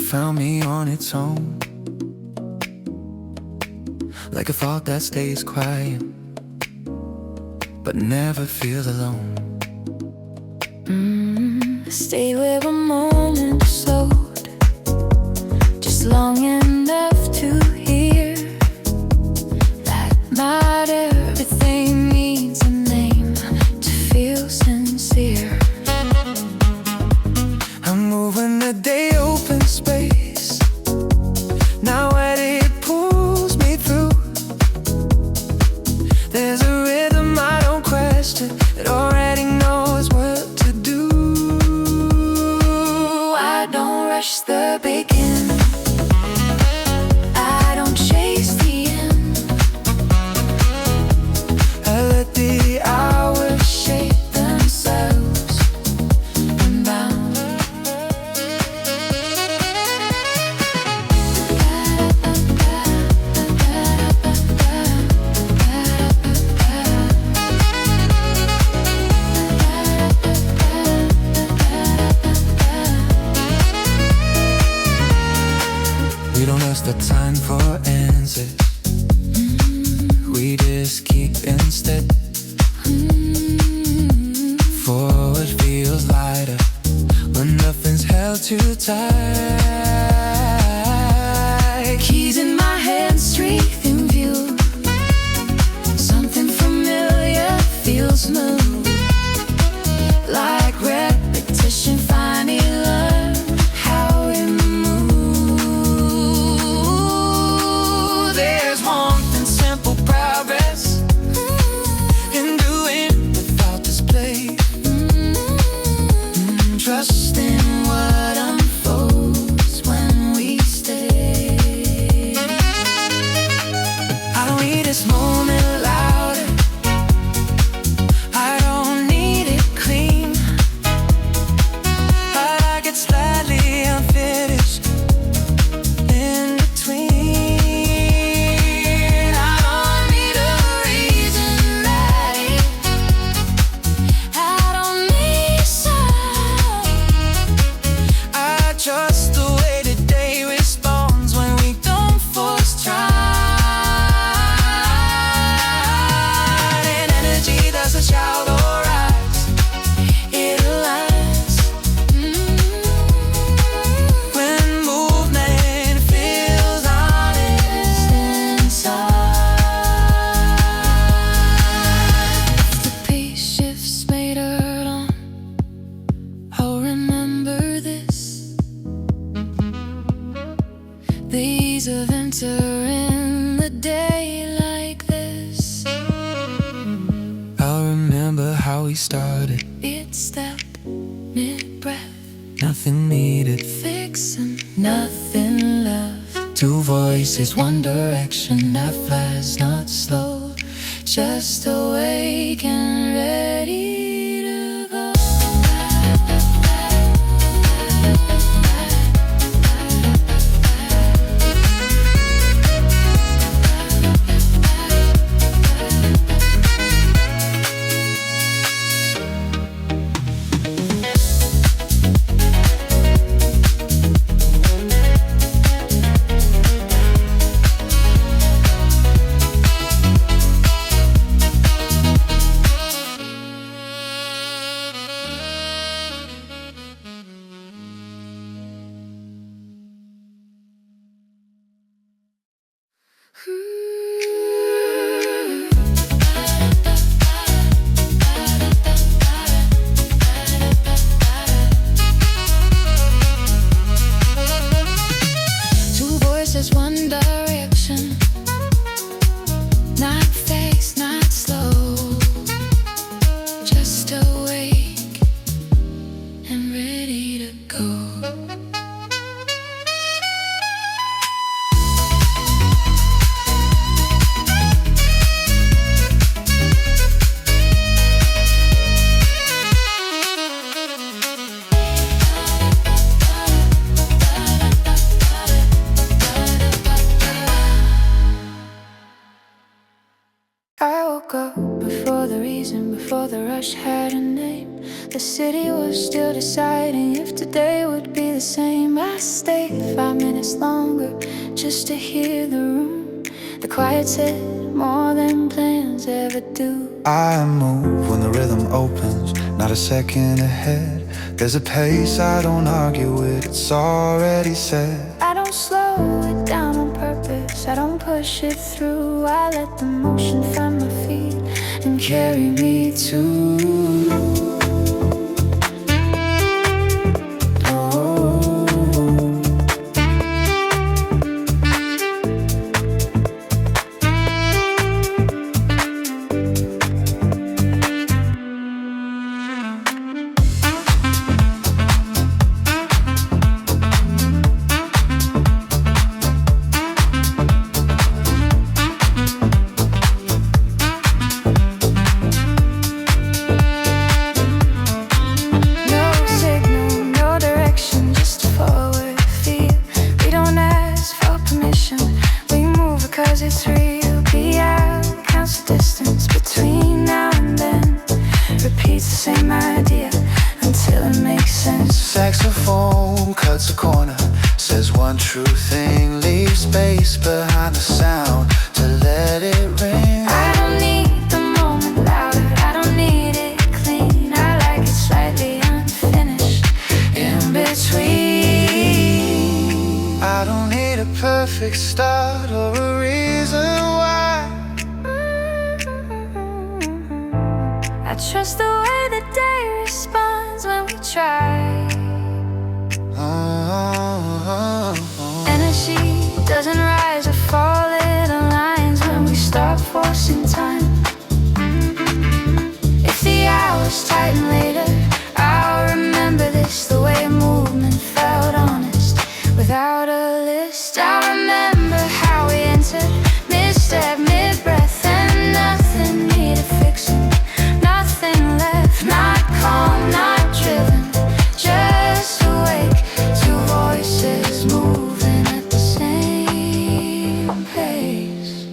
found me on its own, like a thought that stays quiet but never feels alone. Stay where a moment slowed, just long enough to hear that not everything needs a name to feel sincere. I'm moving the day open space, now where it pulls me through. There's a rhythm I don't question, it already knows what to do. I don't rush the begin, I don't chase the end. I let the hours shape themselves unbound. We don't ask the time for answers, we just keep instead. Forward feels lighter when nothing's held too tight. Keys in my hand, strength in view, something familiar feels smooth, like repetition finally learn how we move. There's warmth and simple progress in doing without display. Trust in what unfolds when we stay. I don't need this moment louder, I don't need it clean. I like it slightly unfinished in between. I don't need a reason that I don't need sound. I trust the way the day responds when we don't force try. And energy doesn't shout or rise, it aligns. When movement feels honest inside. The pace shifts made earth on, I'll remember this. These of entering the day like this. I'll remember how we started, It's step, mid-breath, nothing needed, fixing, nothing left. two voices, One direction that flies, not slow, just awake and ready to go. Two voices, one direction, not fast, not slow, just awake and ready to go. I woke up before the reason, before the rush had a name. The city was still deciding if today would be the same. I stayed 5 minutes longer just to hear the room. The quiet said more than plans ever do. I move when the rhythm opens, not a second ahead. There's a pace I don't argue with, it's already set. I don't slow it down on purpose, I don't push it through. I let the motion find my feet and carry me to it's real, beyond counts the distance between now and then. Repeats the same idea until it makes sense. Saxophone cuts a corner, says one true thing, leaves space behind the sound to let it ring. I don't need the moment louder, I don't need it clean. I like it slightly unfinished, in between. I don't need a perfect start or a reason why. I trust the way the day responds when we try. Energy doesn't rise or fall, it aligns when we stop forcing time. If the hours tighten later, I'll remember this, the way movement felt honest without a list. I remember how we entered, misstep, mid-breath, and nothing needed fixing, nothing left, not calm, not driven, just awake, two voices moving at the same pace.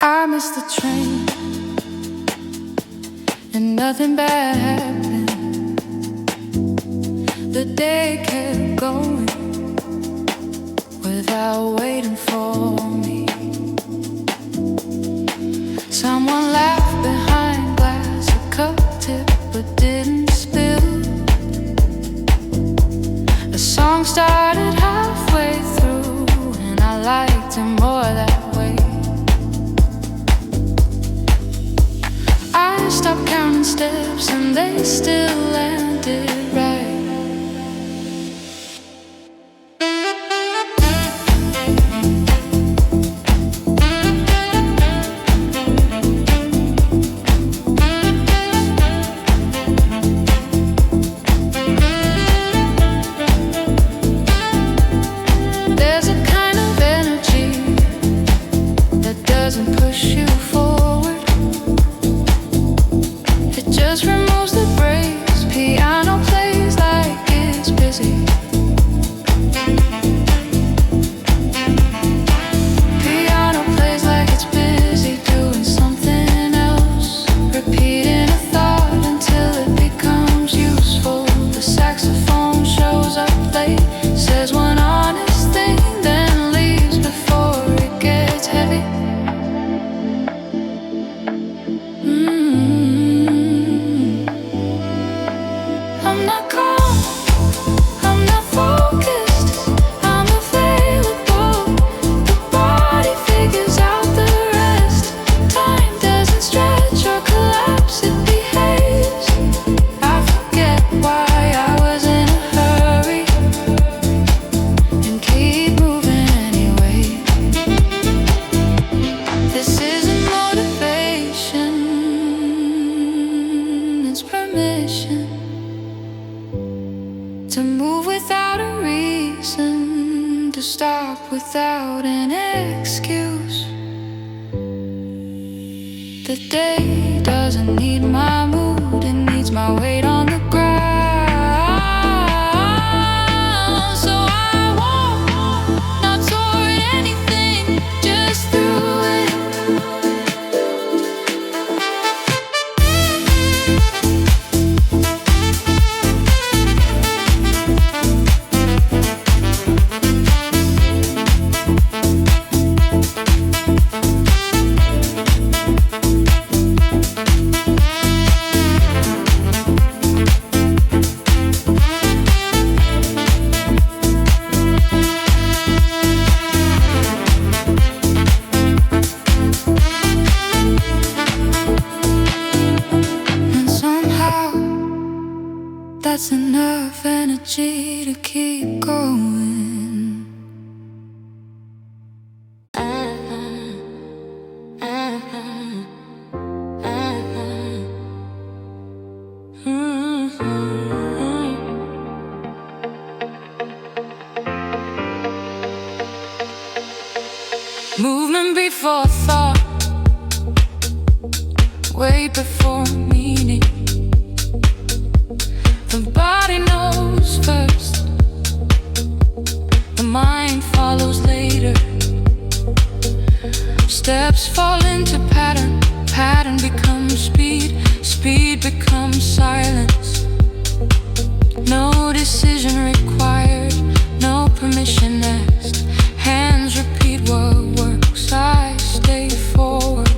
I missed the train and nothing bad happened. The day kept going without waiting for me. Someone laughed behind glass, a cup tipped but didn't spill. A song started halfway through and I liked it more that way. I stopped counting steps and they still landed right. There's a kind of energy that doesn't push you forward. It just removes the brakes, piano play. to move without a reason, to stop without an excuse. The day doesn't need my mood, it needs my weight on the ground. So I walk, not toward anything, just through it. That's enough energy to keep going. Movement before thought, wait before meaning. The body knows first, the mind follows later. Steps fall into pattern, pattern becomes speed, speed becomes silence. No decision required, no permission asked. Hands repeat what works, I stay forward.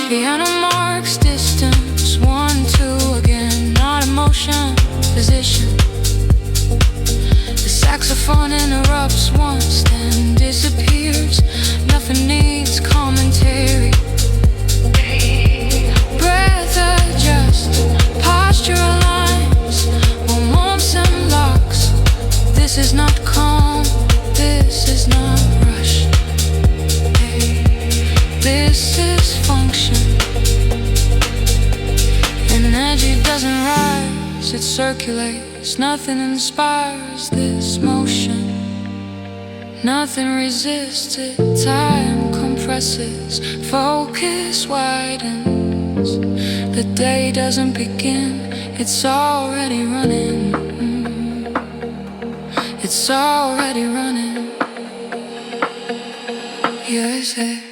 Piano marks distance, 1, 2 again, not emotion, position. The saxophone interrupts once, then disappears. Nothing needs commentary. Breath adjust, posture aligns, moments and locks. This is not calm, this is not rush. This is function. Energy doesn't rise, it circulates. Nothing inspires this motion. Nothing resists it. Time compresses, focus widens. The day doesn't begin, it's already running. It's already running. Yes, hey.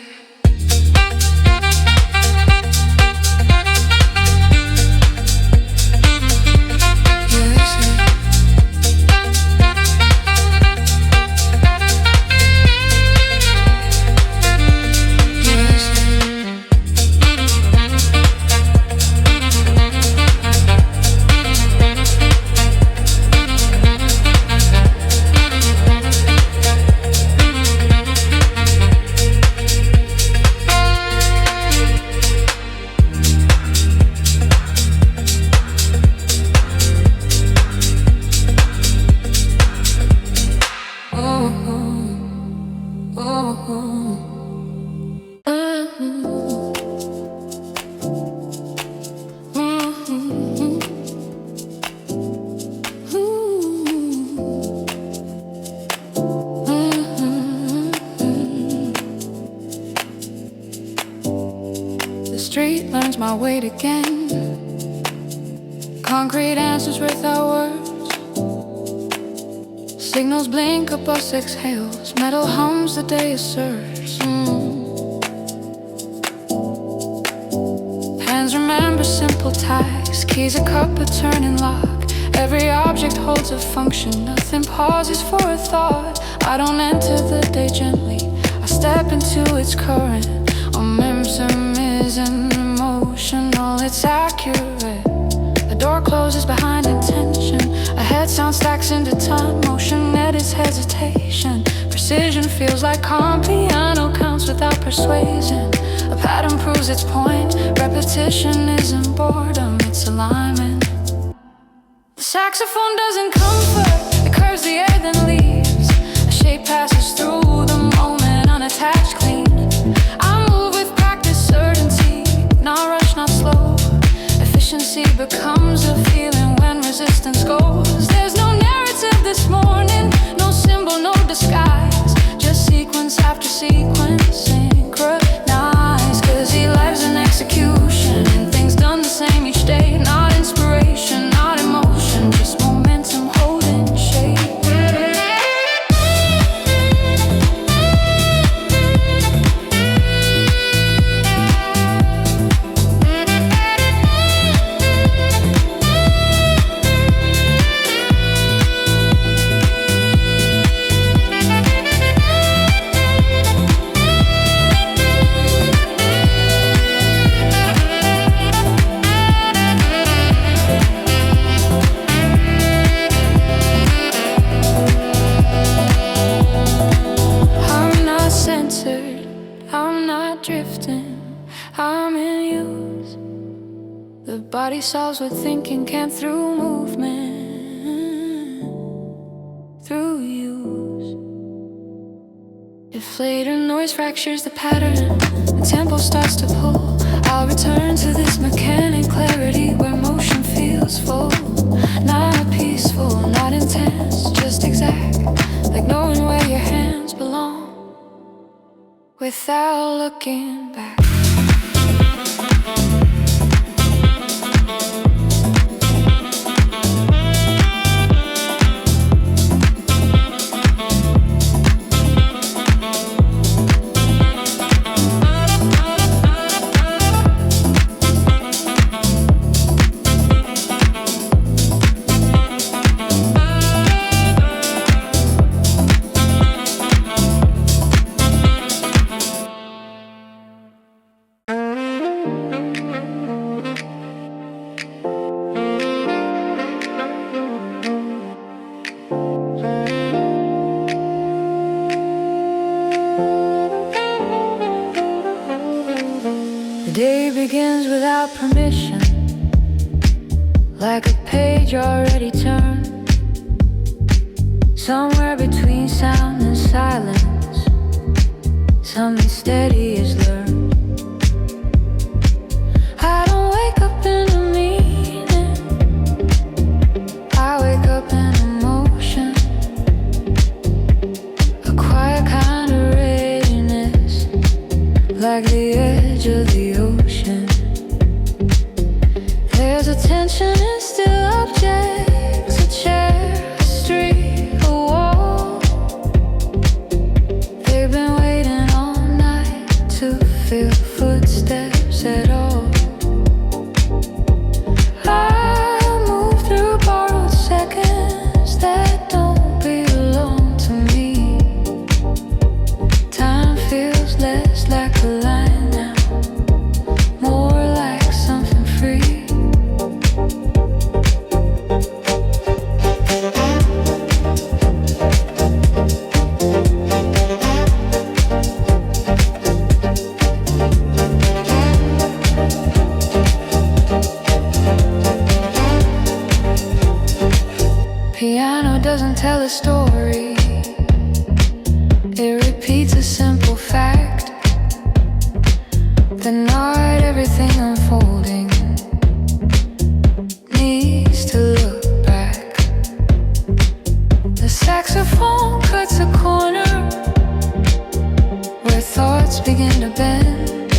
The street learns my weight again. Concrete answers without words. Signals blink, a bus exhales. Metal hums, the day asserts. Hands remember simple tasks. Keys a cup, a turning lock. Every object holds a function. Nothing pauses for a thought. I don't enter the day gently, I step into its current. Momentum isn't emotional, it's accurate. The door closes behind intention. A head sound stacks into time. Motion edits hesitation. Precision feels like calm. Piano counts without persuasion. A pattern proves its point. Repetition isn't boredom, it's alignment. The saxophone doesn't comfort, it curves the air then leaves. A shape passes through the moment, unattached, clean. I move with practice, certainty, not rush, not slow. Efficiency becomes a feeling when resistance goes. There's no narrative this morning, no symbol, no disguise. Just sequence after sequence, synchronized. Cause he lives in execution, and things done the same each day. Not inspiration, not emotion, just momentum holding shape. I'm not drifting, I'm in use. The body solves what thinking can't through movement, through use. If later noise fractures the pattern, the tempo starts to pull, I'll return to this mechanic clarity where motion feels full. Not peaceful, not intense, just exact, like knowing where your hands belong without looking back. The day begins without permission, like a page already turned. Somewhere between sound and silence, something steady is learned. I don't wake up in a meaning, I wake up in emotion. A quiet kind of readiness, like the edge of the ocean. There's a tension in still objects, a chair, a street, a wall. They've been waiting all night to feel footsteps at all. I move through borrowed seconds that don't belong to me. Time feels less like a line now, more like something free. Piano doesn't tell a story, it repeats a simple fact. The night everything unfolding needs to look back. The saxophone cuts a corner where thoughts begin to bend.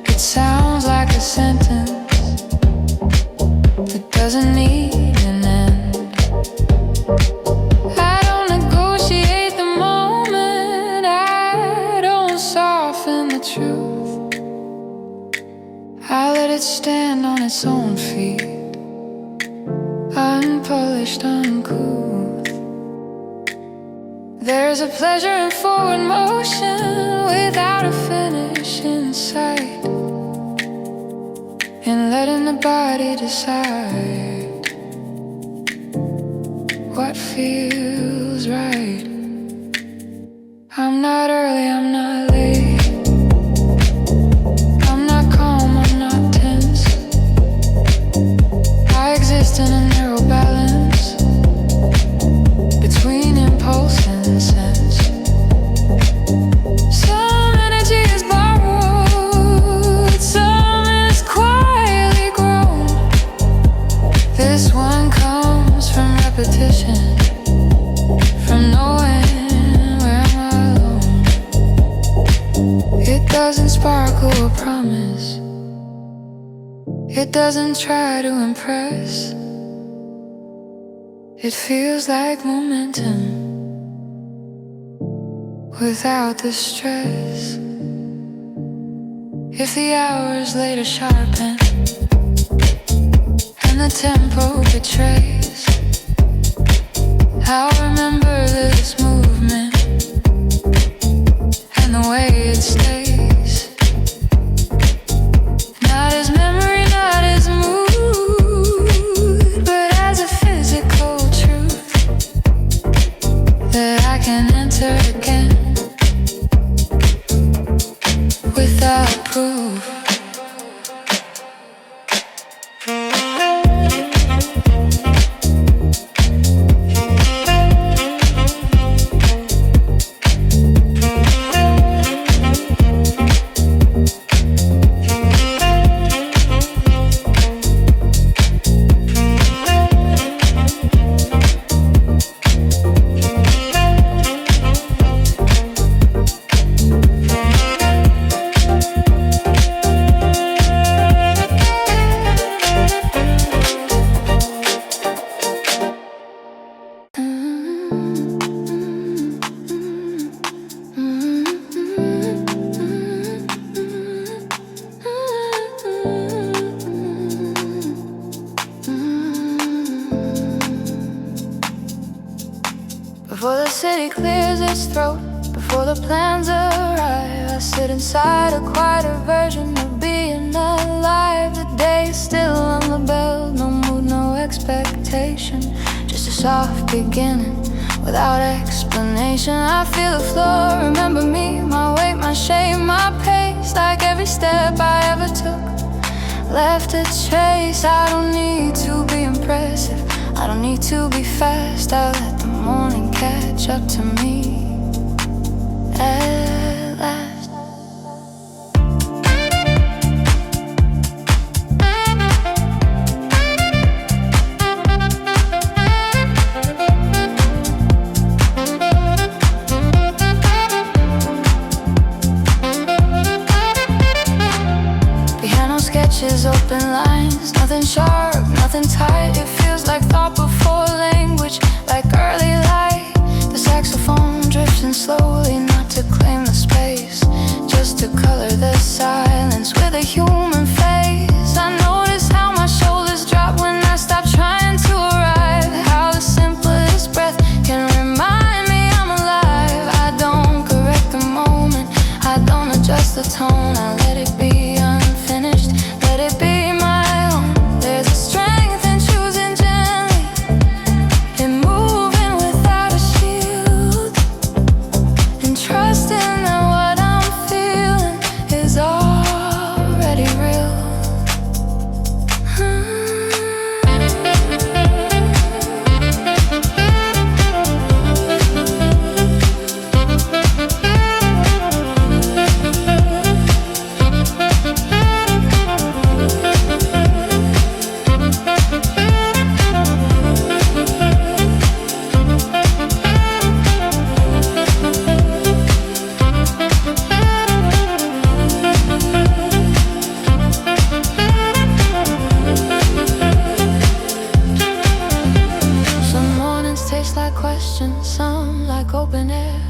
It sounds like a sentence that doesn't need an end. I don't negotiate the moment, I don't soften the truth. I let it stand on its own feet, unpolished, uncouth. There's a pleasure in forward motion without a finish in sight, in letting the body decide what feels right. I'm not early, I'm not late, I'm not calm, I'm not tense. I exist echo a promise. It doesn't try to impress. It feels like momentum without the stress. If the hours later sharpen and the tempo betrays, I'll remember this movement and the way it stays. Not as memory, not as mood, but as a physical truth that I can enter again without proof. Before the city clears its throat, before the plans arrive, I sit inside a quieter version of being alive. The day is still on the bell, no mood, no expectation, just a soft beginning without explanation. I feel the floor, remember me, my weight, my shame, my pace. Like every step I ever took left a trace. I don't need to be impressive, I don't need to be fast. I let the morning catch up to me at last. Piano sketches, open lines, nothing sharp, nothing tight. It feels like thought before language, like early light. The saxophone drifting slowly, not to claim the space, just to color the silence with a human face. I notice how my shoulders drop when I stop trying to arrive, how the simplest breath can remind me I'm alive. I don't correct the moment, I don't adjust the tone, I let it be unfinished, let it be my own. There's a strength in choosing gently, in moving without a shield, and trusting that what I'm feeling is already real. Some like open air.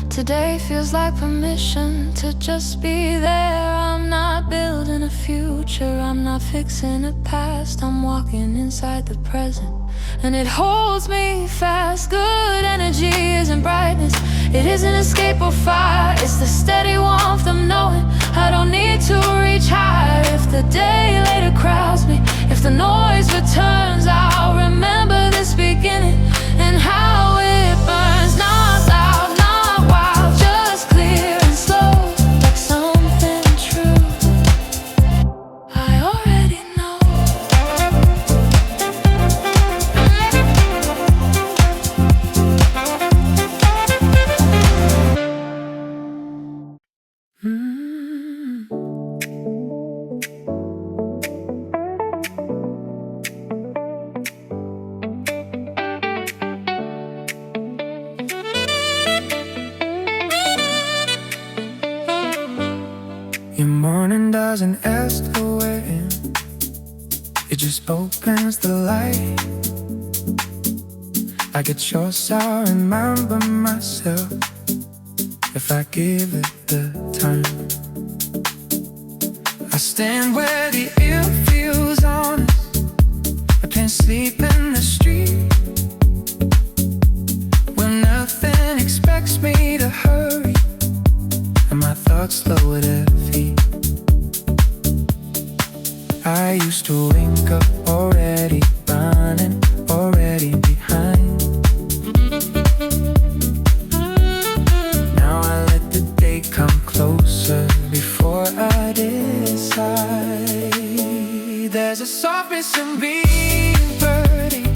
Today feels like permission to just be there. I'm not building a future, I'm not fixing a past. I'm walking inside the present, and it holds me fast. Good energy isn't brightness, it isn't escape or fire. It's the steady warmth of knowing I don't need to reach higher. If the day later crowds me, if the noise returns, I'll remember this beginning and how it burns. Not loud, not wild, just clear and slow, like something true I already know. opens the light. I get yours, I'll remember myself if I give it the time. I stand where the air feels honest. I can't sleep in the street when nothing expects me to hurry and my thoughts slow at their feet. I used to wake up already running, already behind. Now I let the day come closer before I decide. There's a softness in being burning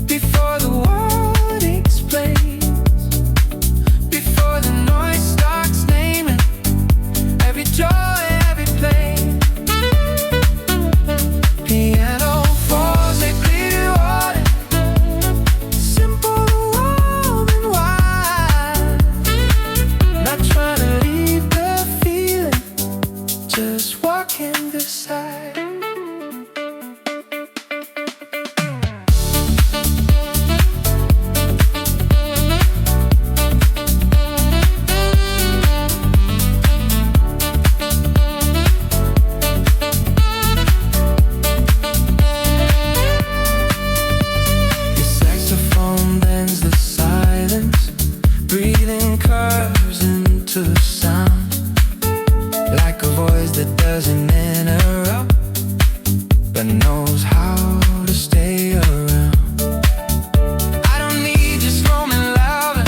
before the world explains, before the noise starts naming every joy, every pain. Piano falls like clear water, simple, warm and wide. Not trying to leave the feeling, just walking beside. Your saxophone bends the silence, breathing curves into sound, like a voice that doesn't interrupt, but knows how to stay around. I don't need you storming louder,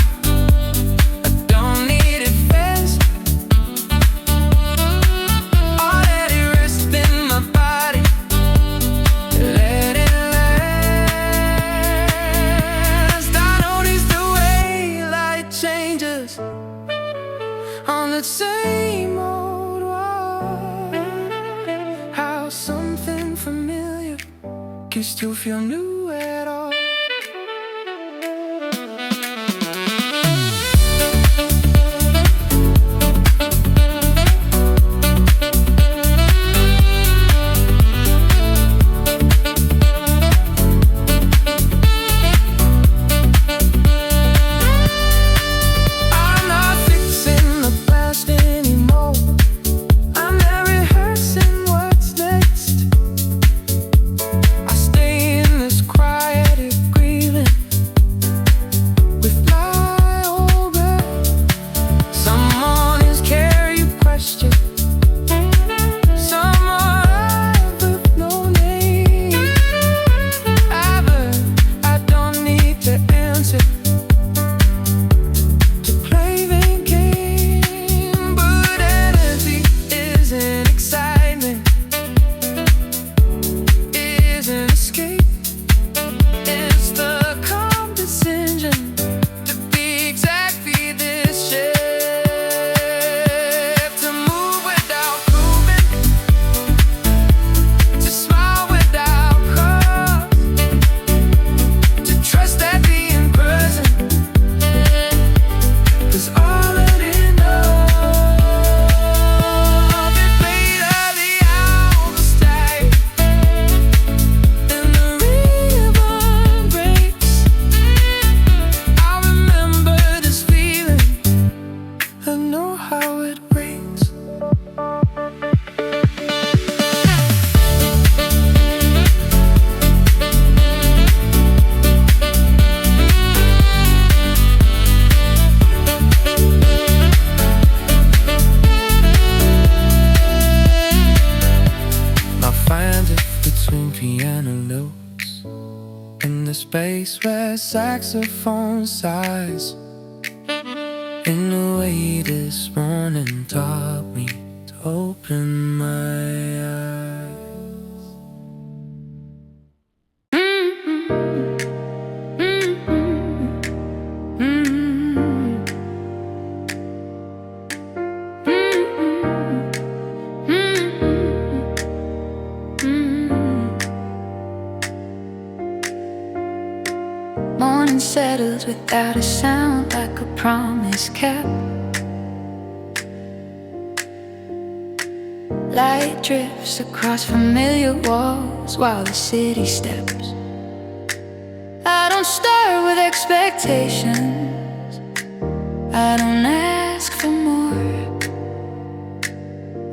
I don't need it fast. Already resting my body, let it last. I notice the way light changes on the same old wall, how something familiar can still feel new at all. I'm not fixing the past anymore, I'm not rehearsing what's next. I stay in this quiet agreement with my old breath. Some mornings carry a question, some are out with no name. I've heard I don't need to answer to play the game, but energy isn't excitement, isn't escape. It's the calm decision to be exactly this shape, to move without proving, to smile without cause, to trust that being present is already enough. It played of the hours die, and the rhythm breaks. I remember this feeling, I know how it breaks. I find it between piano notes in the space where saxophone sighs, in the way this morning taught me to open my eyes. Morning settles without a sound, like a promise kept. Light drifts across familiar walls while the city steps. I don't start with expectations, I don't ask for more.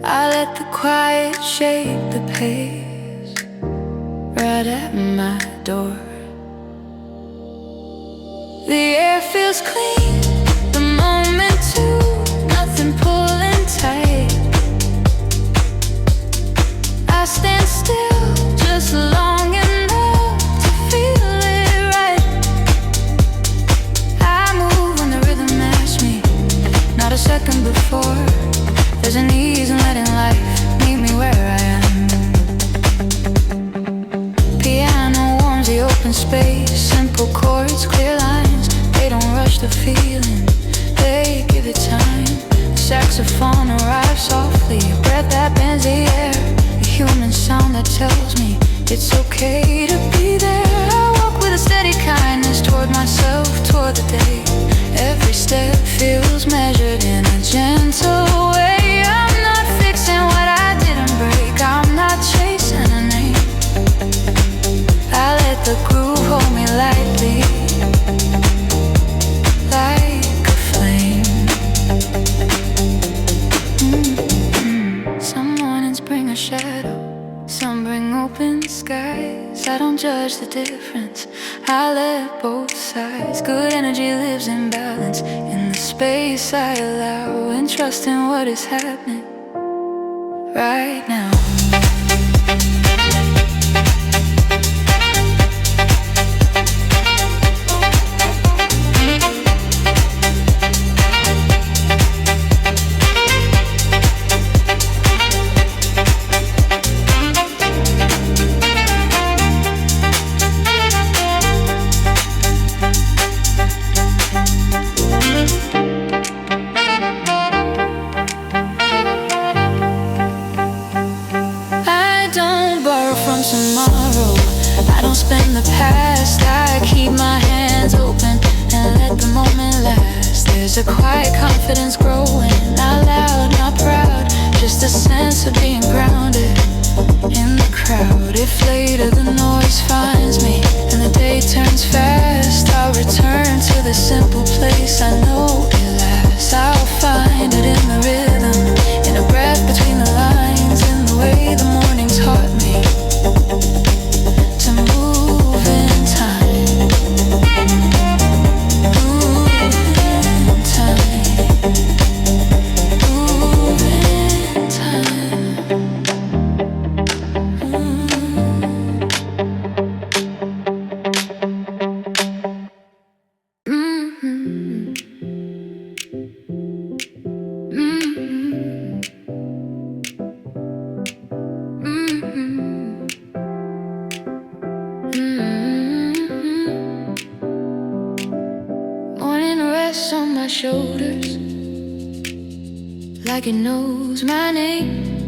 I let the quiet shape the pace right at my door. The air feels clean, the moment too, nothing pulling tight. I stand still just long enough to feel it right. I move when the rhythm matches me, not a second before. There's an ease in letting life meet me where I am. Piano warms the open space, simple chords, clear lines. They don't rush the feeling, they give it time. The saxophone arrives softly, a breath that bends the air, a human sound that tells me it's okay to be there. I walk with a steady kindness toward myself, toward the day. Every step feels measured in a gentle way. I'm not fixing what I didn't break, I'm not chasing a name. I let the groove hold me lightly, like a flame. Some mornings bring a shadow, some bring open skies. I don't judge the difference, I let both sides. Good energy lives in balance, in the space I allow, and trust in what is happening right now. Tomorrow, I don't spend the past, I keep my hands open and let the moment last. There's a quiet confidence growing, not loud, not proud, just a sense of being grounded in the crowd. If later the noise finds me and the day turns fast, I'll return to the simple place I know it lasts. I'll find it in the rhythm, in a breath between the lines, in the way the morning taught me to move in time, move in time, move in time. Morning rests on my shoulders, like it knows my name.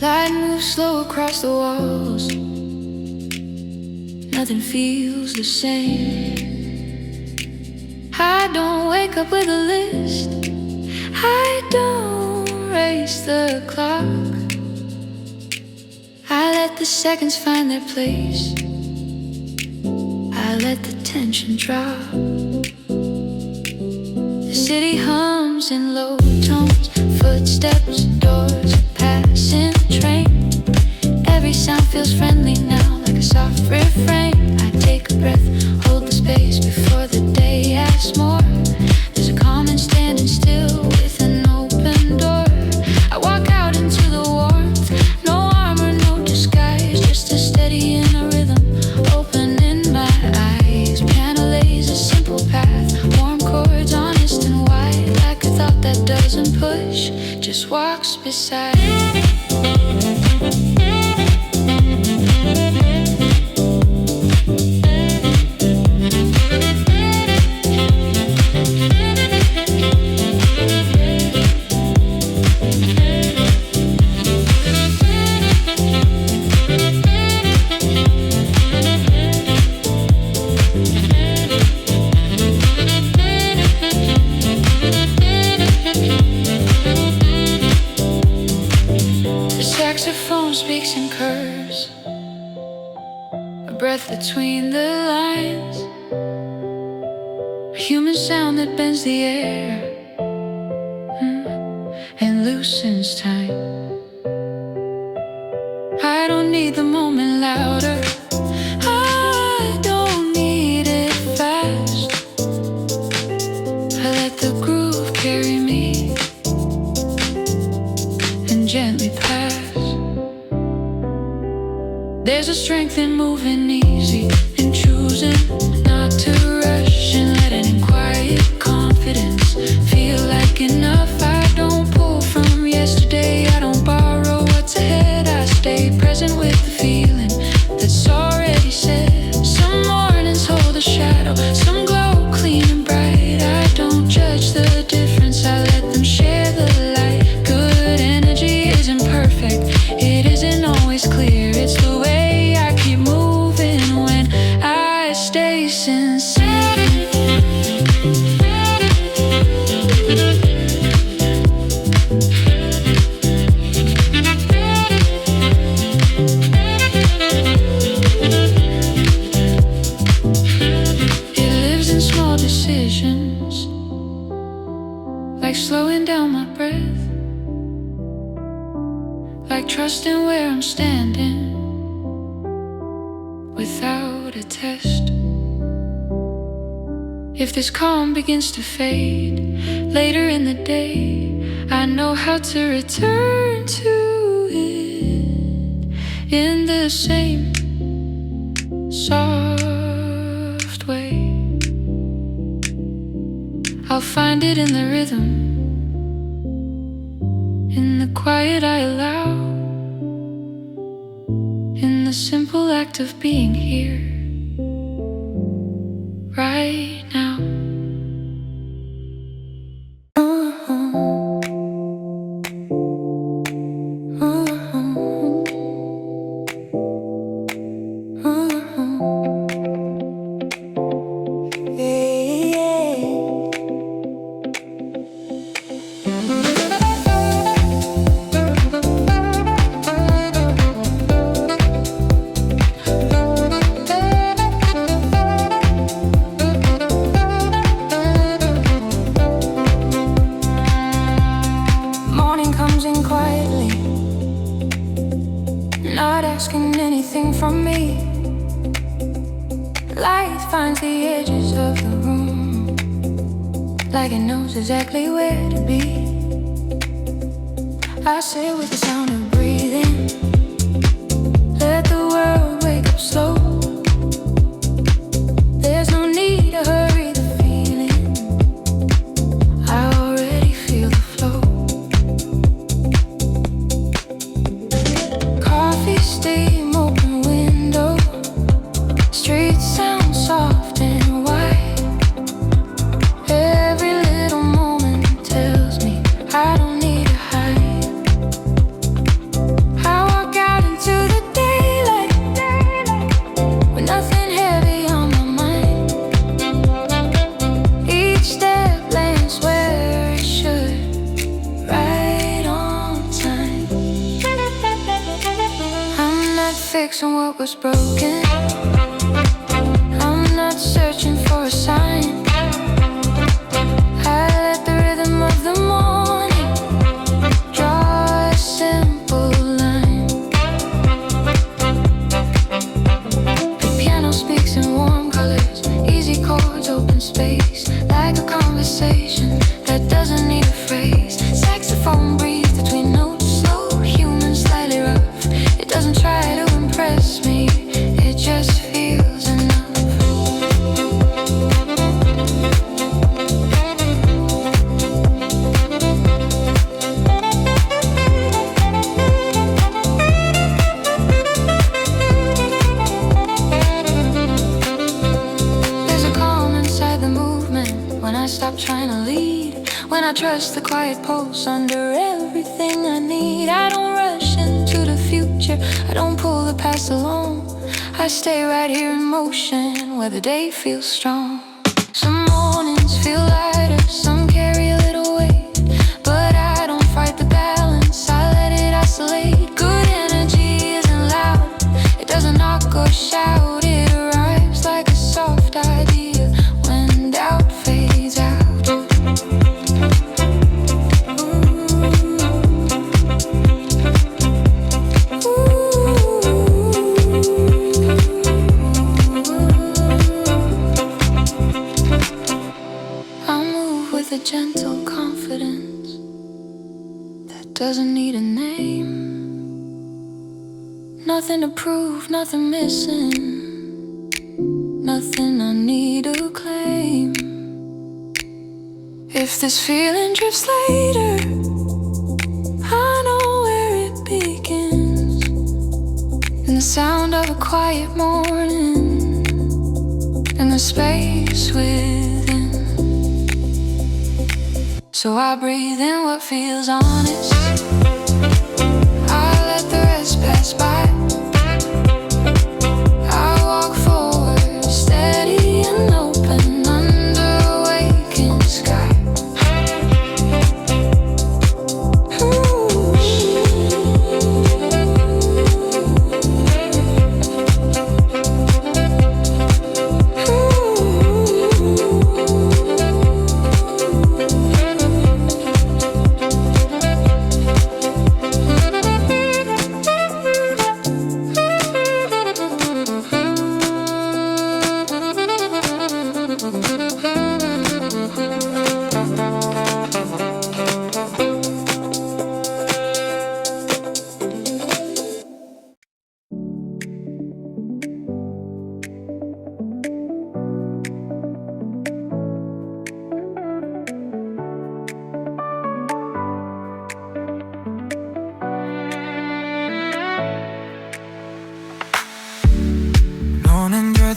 Light moves slow across the walls, nothing feels the same. I don't wake up with a list, I don't race the clock. I let the seconds find their place, I let the tension drop. The city hums in low tones, footsteps, doors, passing train. Every sound feels friendly now, like a soft refrain. I take a breath, hold the space before the day asks more. There's a calm in standing still with an open door. I walk out into the warmth, no armor, no disguise, just a steady inner rhythm, open in my eyes. Piano lays a simple path, warm chords, honest and wide, like a thought that doesn't push, just walks beside. between the lines, a human sound that bends the air and loosens time. I don't need the moment louder, I don't need it fast. I let the groove carry me and gently pass. There's a strength in moving easy, in choosing not to rush, and letting in quiet confidence feel like enough. I don't pull from yesterday, I don't borrow what's ahead. I stay present with the feeling that's already said. Some mornings hold a shadow, some glow clean and bright. I don't judge the difference, I let them share the light. Good energy isn't perfect, it isn't always clear. It's the way I keep moving when I stay sincere. It lives in small decisions, like slowing down my breath, like trusting where I'm standing without a test. If this calm begins to fade later in the day, I know how to return to it in the same soft way. I'll find it in the rhythm, in the quiet I allow, in the simple act of being here right now. Not asking anything from me. Light finds the edges of the room, like it knows exactly where to be. I sit with the sound of breathing, let the world wake up slow. There's no need to hurry the feeling, I already feel the flow. Coffee, steam, open window, streets sound soft and wide. Every little moment tells me I don't need to hide. I walk out into the daylight with nothing heavy on my mind. Each step lands where it should, right on time. I'm not fixing what was broken, I'm not searching for a sign. I let the rhythm of the morning draw a simple line. The piano speaks in warm colors, easy chords, open space, like a conversation that doesn't need a phrase. Saxophone breathes between notes, slow, human, slightly rough. It doesn't try to impress me, it just feels enough. There's a calm inside the movement when I stop trying to lead, when I trust the quiet pulse under everything I need. I don't rush into the future, I don't pull the past along. I stay right here in motion where the day feels strong. Some mornings feel lighter, some carry a little weight, but I don't fight the balance, I let it isolate. Good energy isn't loud, it doesn't knock or shout it around. a gentle confidence that doesn't need a name. Nothing to prove, nothing missing, nothing I need to claim. If this feeling drifts later, I know where it begins, in the sound of a quiet morning, in the space within. So I breathe in what feels honest, I let the rest pass by. I walk forward, steady and open, under a waking sky.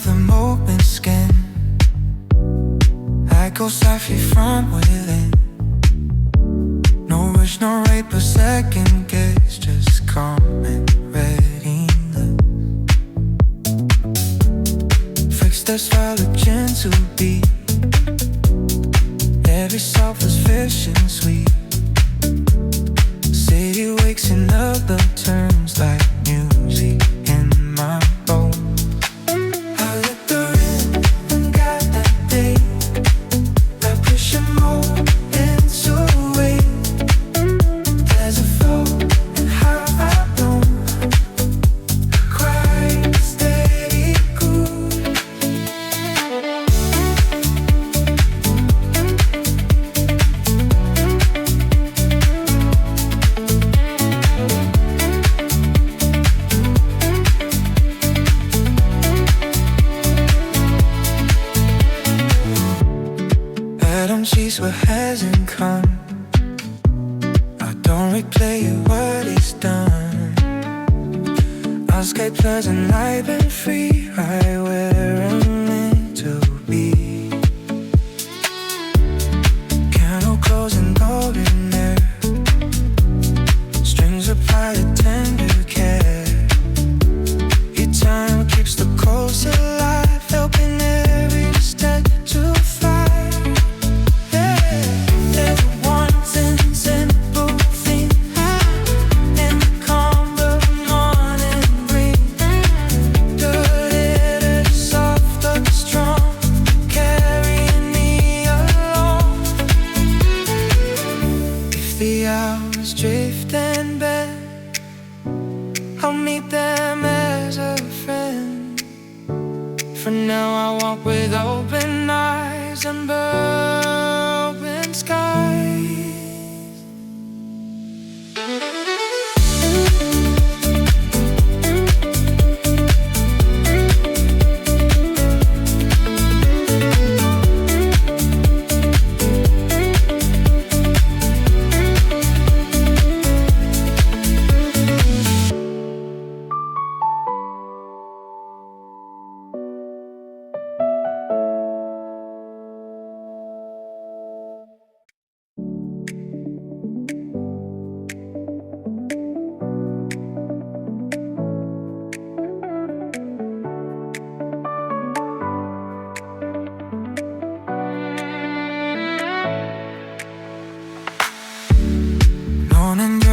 The moment skin, I go softly from within. No rush, no rate per second guess, just calm and ready. Fix steps follow gentle beat, every selfless fish and sweet. City wakes in other terms like music in my bones. She's what hasn't come. I don't replay what is done. I'll skate pleasant, live and free, right where I'm meant to be. Candle closing golden air, strings apply a tender care. Your time keeps the coast alive, helping every step to fly. Drift and bend, I'll meet them as a friend. For now I walk with open eyes and open skies.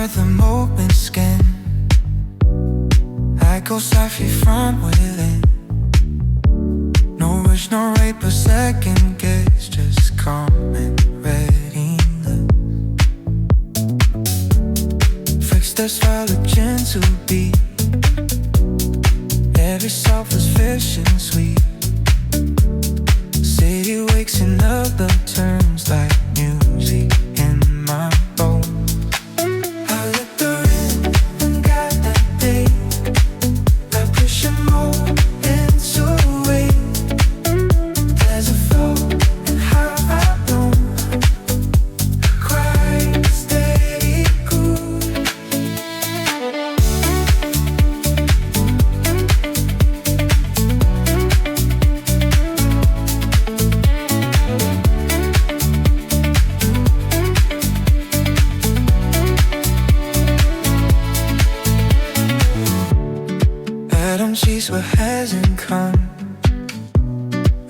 The moment skin, I go softly from within. No rush, no rate per second guess, just calm and ready. Fix steps follow gentle beat, every selfless fish and sweet. City wakes in other terms like new. place where hasn't come.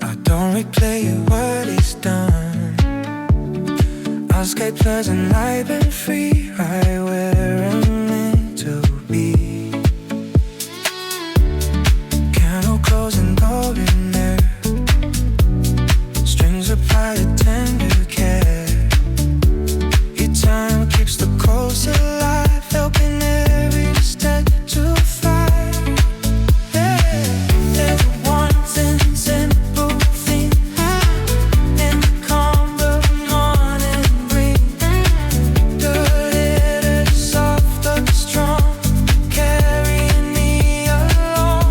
I don't replay what is done. I'll escape pleasant life and free, right where I'm meant to be. Candle closing door in there, strings applied to tender care. Your time keeps the coast alive, helping every step to fly. Yeah, there's one simple thing in the calm of morning breeze. The letter soft but strong, carrying me along.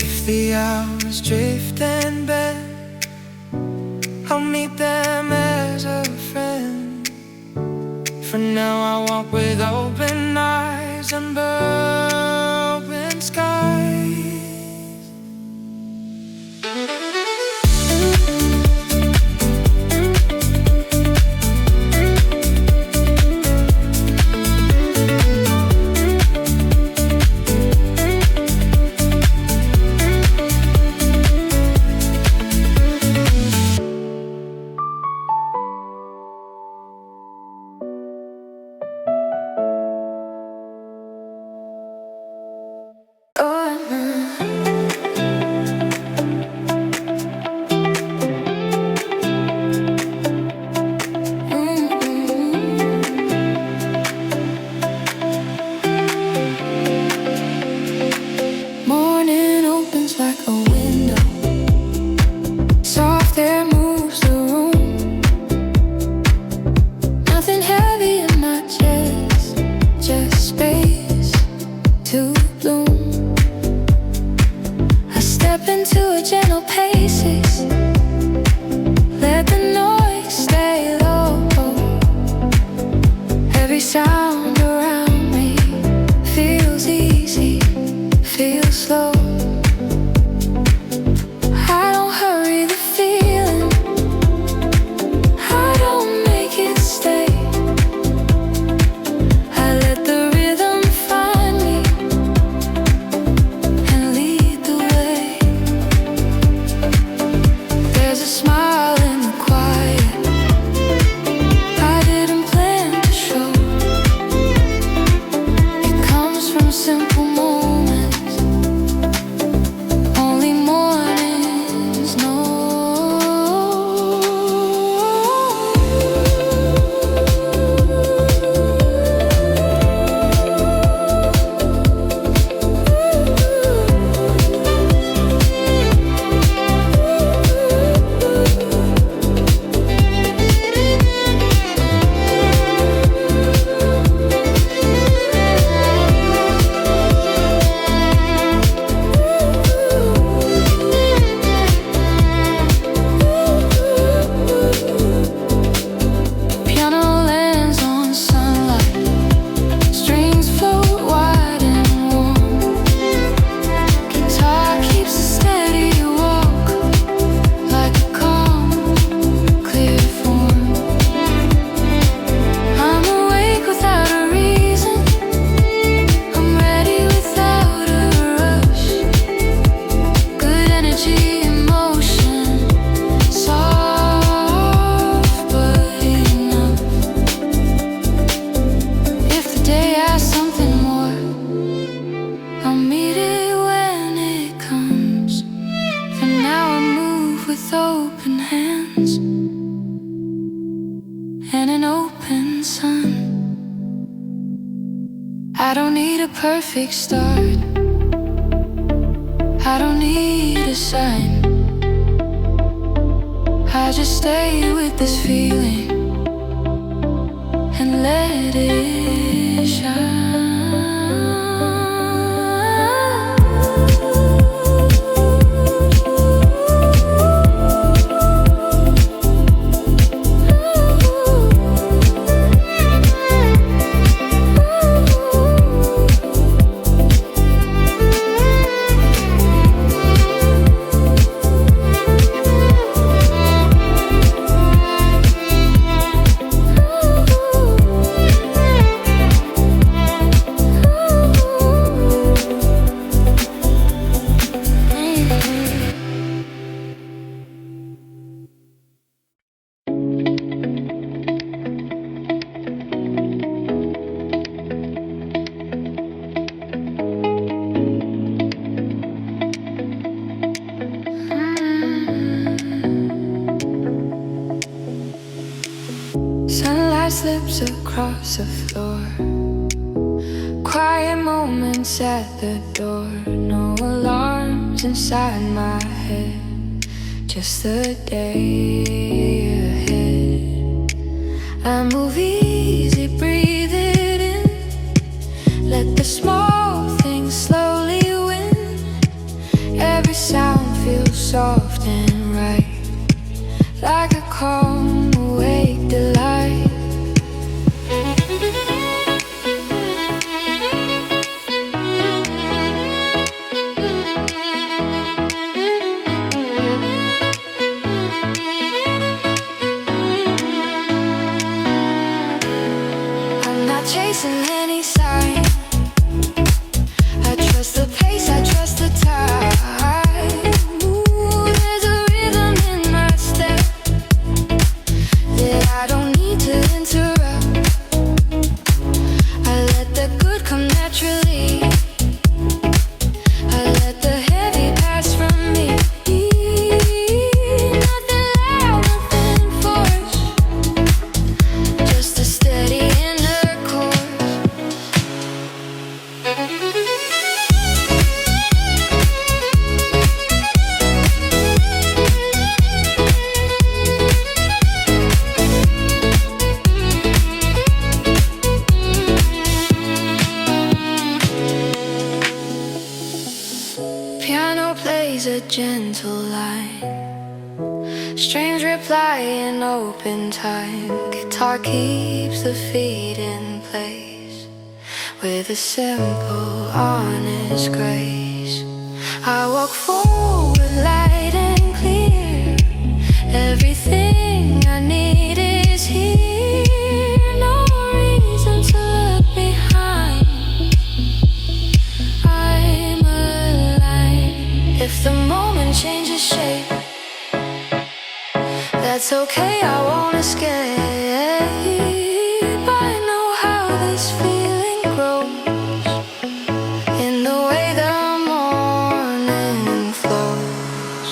If the hours drift and bend, I'll meet them as a friend. For now I walk with open eyes and open skies. Morning opens like a window, soft air moves the room. Nothing heavy in my chest, just space to bloom. I step into a gentle paces, let the noise stay low. Every sound around me feels easy, feels slow. I don't hurry the feeling, I don't make it stay. I let the rhythm find me and lead the way. There's a smile in the quiet I didn't plan to show. It comes from simple moments only mornings know. Piano lands on sunlight, strings float wide and warm. Guitar keeps a steady walk, like a calm, clear form. I'm awake without a reason, I'm ready without a rush. Good energy, emotion, soft but enough. If the day has something more, I'll meet it when it comes. For now I move with open hands and an open sun. I don't need a perfect start, I don't need a sign. I just stay with this feeling and let it shine. Sunlight slips across the floor. Quiet moments at the door. No alarms inside my head. Just the day ahead. I move easy, breathe it in. Let the small things slowly win. Every sound feels soft and right, like a calm, awake delight. I'm not chasing any sign. I trust the pace, I trust the tide. Ooh, there's a rhythm in my step that I don't need to interrupt. I let the good come naturally. I let the heavy pass from me. Nothing loud, nothing forced, just a steady inner course. Piano plays a gentle line, strings reply in open time. Guitar keeps the feet in place with a simple, honest grace. I walk forward light and clear. Everything I need is here. No reason to look behind. I'm alive. If the moment changes shape, that's okay, I won't escape. I know how this feeling grows in the way the morning flows.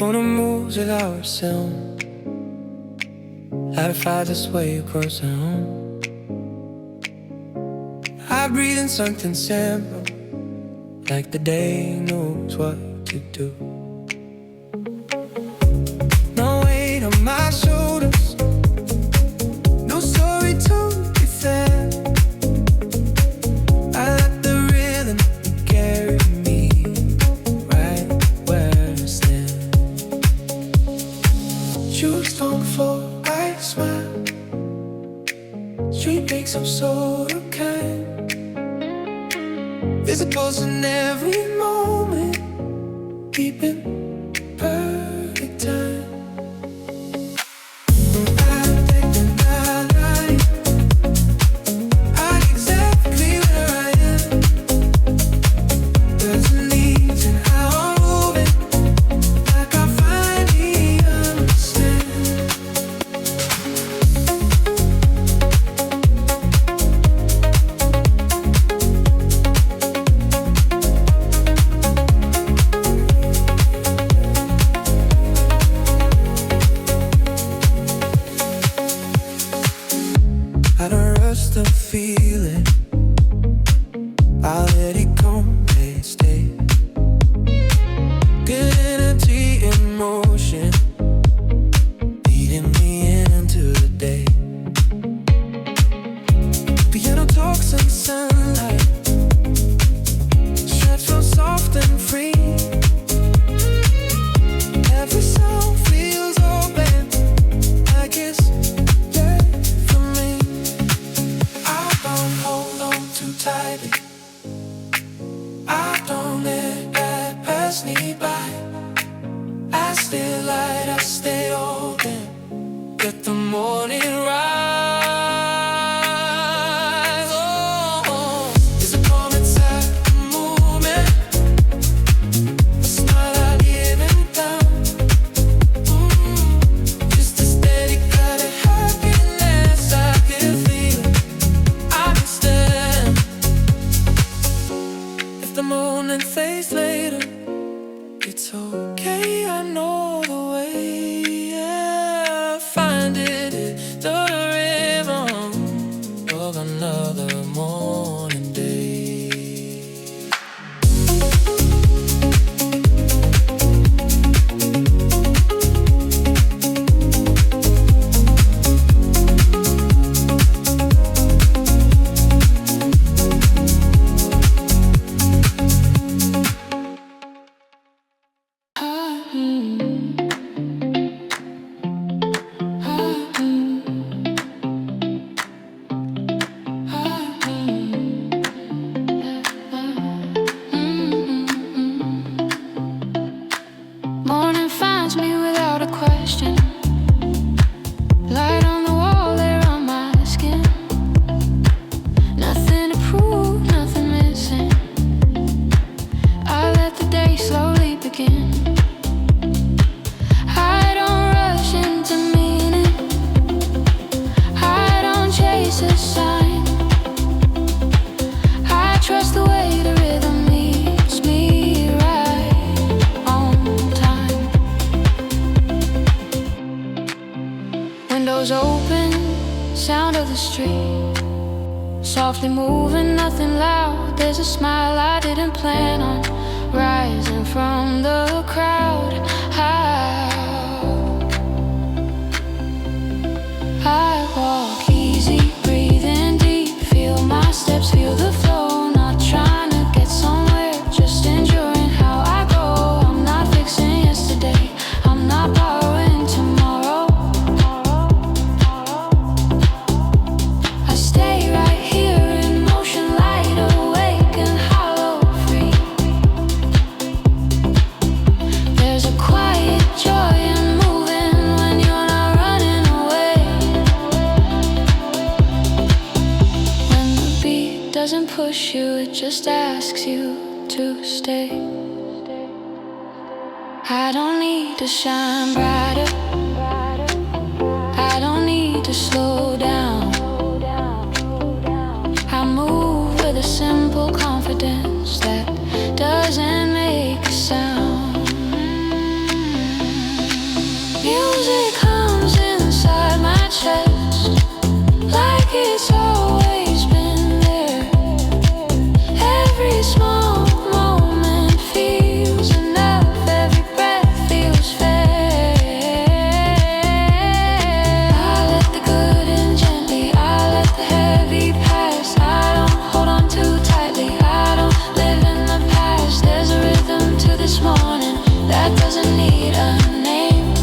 Wanna move without sound. I'd fly this way across the home. I breathe in something simple, like the day knows what to do. No weight on my shoulders, no story to be said. I let the rhythm carry me right where I stand. Shoes long before I smile. Street makes up so kind. Visible's in every moment, keeping perfect time. I'm taking my life. I'm exactly where I am. There's an ease in how I'm moving, like I finally understand. the morning rise. Oh, it's a moment, movement, a smile I didn't down. Just a steady cut of happiness I can feel. I can stand. If the morning fades later, it's okay, I know the way. Yeah, find it in the rhythm of another morning day. Morning finds me without a question. Light on the wall there on my skin. Nothing to prove, nothing missing. I let the day slowly begin. I don't rush into meaning. I don't chase a sign. I trust the way the rhythm meets me right on time. Windows open, sound of the street, softly moving, nothing loud. There's a smile I didn't plan on, rising from the crowd. I walk easy, breathing deep, feel my steps, feel the flow. Not trying to get somewhere, just enjoying how I go. I'm not fixing yesterday, I'm not borrowing tomorrow. I stay right here in motion, light awake and hollow free. There's a quiet joy in moving when you're not running away. When the beat doesn't push you, it just asks you to stay. I don't need to shine brighter, I don't need to slow down. I move with a simple confidence that doesn't make a sound. Music comes inside my chest like it's always been there. Every small moment feels enough, every breath feels fair. I let the good in gently, I let the heavy pass. I don't hold on too tightly, I don't live in the past. There's a rhythm to this morning that doesn't need a name,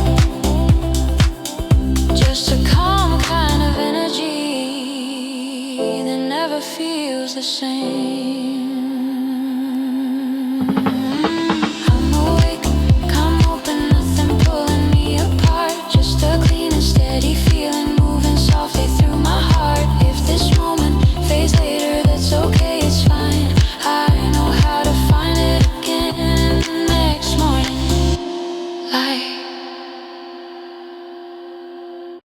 just a calm kind of energy that never feels the same. I'm awake, come open, nothing pulling me apart. Just a clean and steady feeling moving softly through my heart. If this moment fades later, that's okay, it's fine. I know how to find it again in the next morning light.